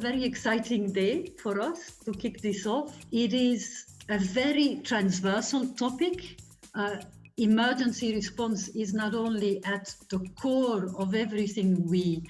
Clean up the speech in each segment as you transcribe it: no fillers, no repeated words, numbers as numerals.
very exciting day for us to kick this off. It is a very transversal topic. Emergency response is not only at the core of everything we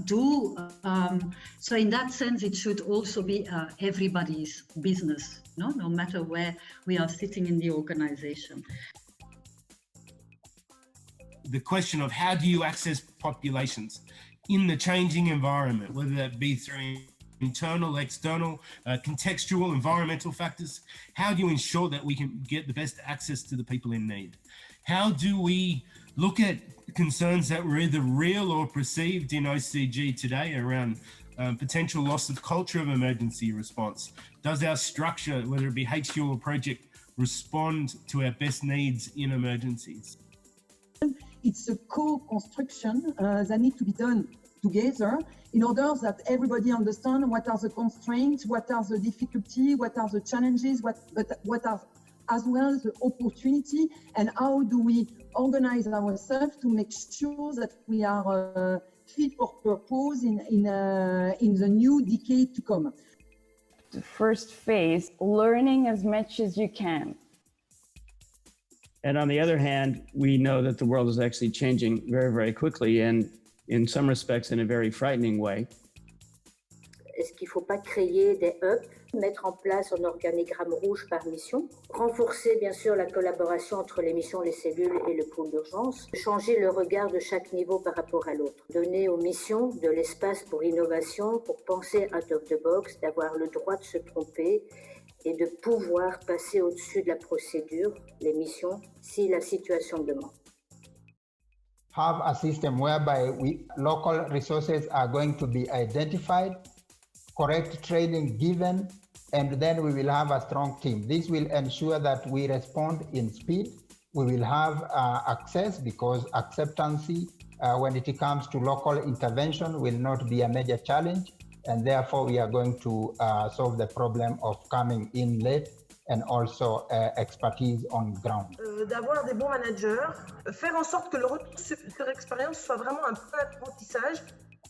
do. So in that sense, it should also be everybody's business, no matter where we are sitting in the organization. The question of how do you access populations in the changing environment, whether that be through internal, external, contextual, environmental factors. How do you ensure that we can get the best access to the people in need? How do we look at concerns that were either real or perceived in OCG today around potential loss of culture of emergency response? Does our structure, whether it be HQ or project, respond to our best needs in emergencies? It's a co-construction that needs to be done together in order that everybody understands what are the constraints, what are the difficulties, what are the challenges, what are as well the opportunity, and how do we organize ourselves to make sure that we are fit for purpose in the new decade to come. The first phase, learning as much as you can. And on the other hand, we know that the world is actually changing very, very quickly, and in some respects in a very frightening way. Est-ce qu'il ne faut pas créer des hubs, mettre en place un organigramme rouge par mission, renforcer bien sûr la collaboration entre les missions, les cellules et le pôle d'urgence, changer le regard de chaque niveau par rapport à l'autre, donner aux missions de l'espace pour innovation, pour penser out of the box, d'avoir le droit de se tromper et de pouvoir passer au-dessus de la procédure, les missions, si la situation le demande. Have a system whereby local resources are going to be identified, correct training given, and then we will have a strong team. This will ensure that we respond in speed. We will have access, because acceptancy when it comes to local intervention will not be a major challenge, and therefore we are going to solve the problem of coming in late and also expertise on ground. D'avoir des bons managers, faire en sorte que le retour sur expérience soit vraiment un point d'apprentissage,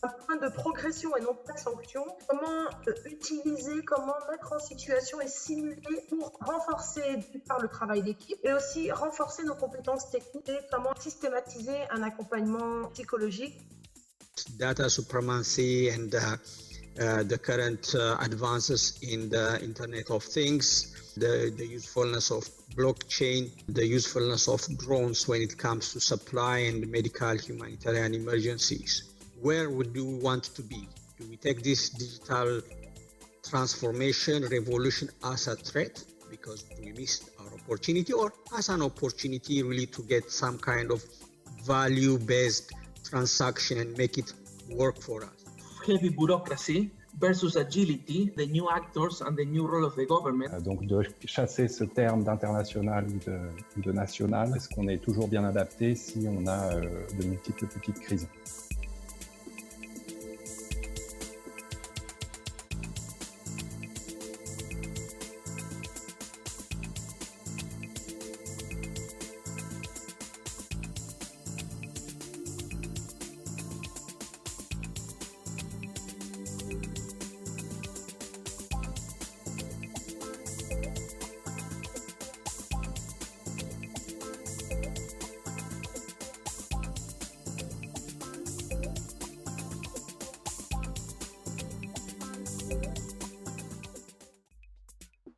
un point de progression et non pas de sanction. Comment utiliser, comment mettre en situation et simuler pour renforcer par le travail d'équipe et aussi renforcer nos compétences techniques et comment systématiser un accompagnement psychologique. Data supremacy and the current advances in the Internet of Things, the usefulness of blockchain, the usefulness of drones when it comes to supply and medical humanitarian emergencies. Where would we want to be? Do we take this digital transformation revolution as a threat because we missed our opportunity, or as an opportunity really to get some kind of value-based transaction and make it work for us? Heavy bureaucracy versus agility, the new actors and the new role of the government. Donc de chasser ce terme d'international ou de national, est-ce qu'on est toujours bien adapté si on a de multiples petites crises?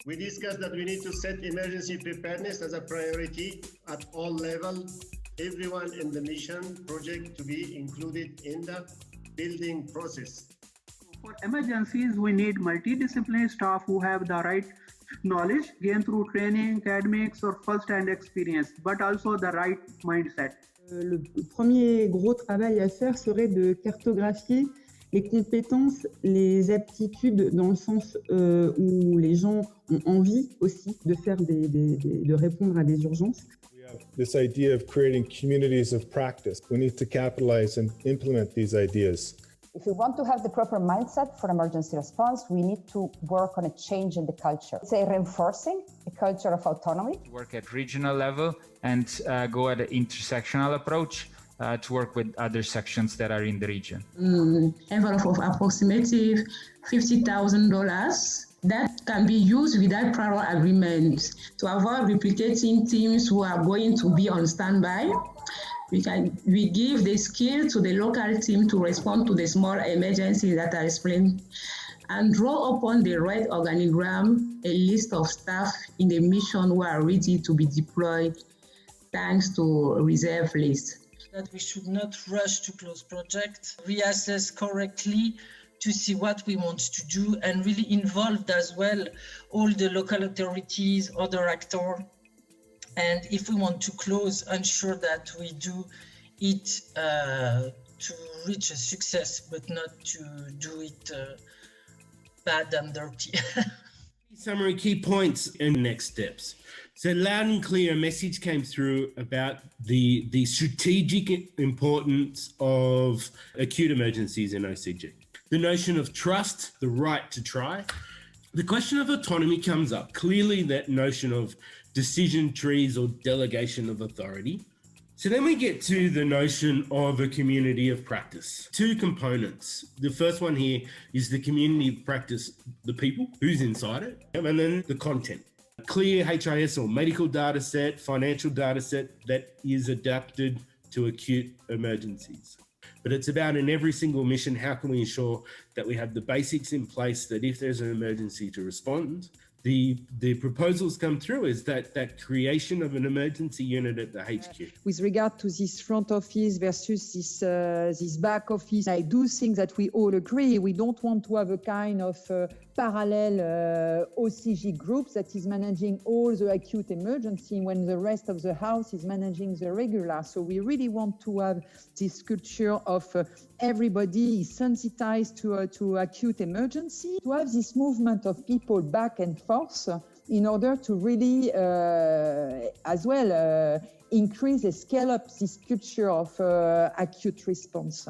We discussed that we need to set emergency preparedness as a priority at all levels. Everyone in the mission project to be included in the building process. For emergencies, we need multidisciplinary staff who have the right knowledge gained through training, academics or first-hand experience, but also the right mindset. Le premier gros travail à faire serait de cartographier les compétences, les aptitudes dans le sens où les gens ont envie aussi de faire de répondre à des urgences. We have this idea of creating communities of practice. We need to capitalize and implement these ideas. If we want to have the proper mindset for emergency response, we need to work on a change in the culture. It's a reinforcing a culture of autonomy. Work at regional level and go at an intersectional approach to work with other sections that are in the region. Envelope of approximately $50,000 that can be used without prior agreement to avoid replicating teams who are going to be on standby. We give the skill to the local team to respond to the small emergencies that are explained, and draw upon the right organigram a list of staff in the mission who are ready to be deployed thanks to reserve list. That we should not rush to close projects, reassess correctly to see what we want to do, and really involved as well all the local authorities, other actors. And if we want to close, ensure that we do it to reach a success, but not to do it bad and dirty. Summary, key points and next steps. So loud and clear, a message came through about the strategic importance of acute emergencies in OCG. The notion of trust, the right to try. The question of autonomy comes up. Clearly that notion of decision trees or delegation of authority. So then we get to the notion of a community of practice. Two components. The first one here is the community of practice, the people, who's inside it, and then the content. A clear HIS or medical data set, financial data set that is adapted to acute emergencies. But it's about in every single mission, how can we ensure that we have the basics in place that if there's an emergency to respond, the proposals come through is that creation of an emergency unit at the HQ. With regard to this front office versus this back office, I do think that we all agree we don't want to have a kind of parallel OCG group that is managing all the acute emergency when the rest of the house is managing the regular. So we really want to have this culture of everybody is sensitized to acute emergency, to have this movement of people back and forth in order to really as well increase and scale up this culture of acute response.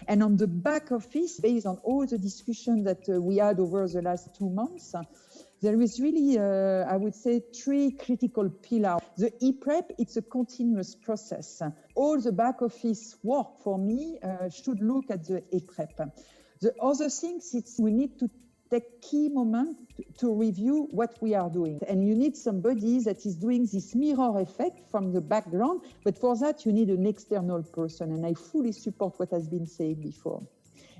And on the back office, based on all the discussion that we had over the last 2 months, there is really, I would say, 3 critical pillars. The e-prep, it's a continuous process. All the back office work for me should look at the e-prep. The other things, it's we need to take key moment to review what we are doing. And you need somebody that is doing this mirror effect from the background, but for that you need an external person, and I fully support what has been said before.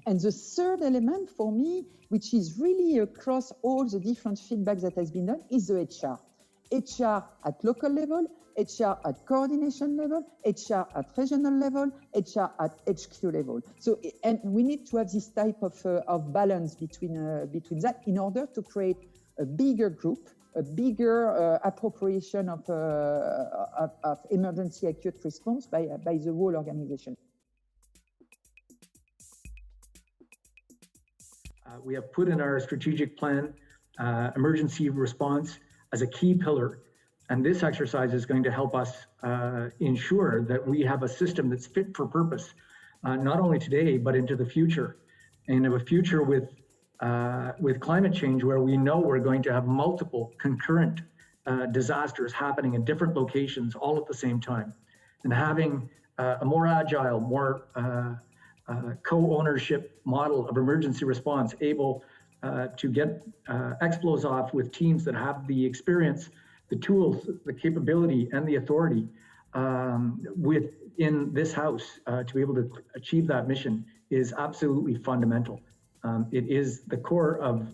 And the third element for me, which is really across all the different feedback that has been done, is the HR. HR at local level, HR at coordination level, HR at regional level, HR at HQ level. So, and we need to have this type of balance between that in order to create a bigger group, a bigger appropriation of emergency acute response by the whole organization. We have put in our strategic plan emergency response as a key pillar. And this exercise is going to help us ensure that we have a system that's fit for purpose, not only today, but into the future. And of a future with climate change, where we know we're going to have multiple concurrent disasters happening in different locations all at the same time. And having a more agile, more co-ownership model of emergency response, able to get explos off with teams that have the experience, the tools, the capability, and the authority within this house to be able to achieve that mission is absolutely fundamental. It is the core of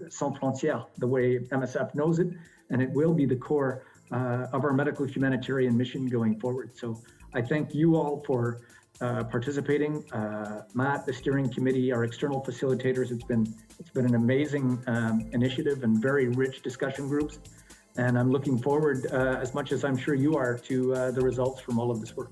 Sans Frontières, the way MSF knows it, and it will be the core of our medical humanitarian mission going forward. So I thank you all for participating. Matt, the steering committee, our external facilitators. It's been an amazing initiative and very rich discussion groups. And I'm looking forward, as much as I'm sure you are, to the results from all of this work.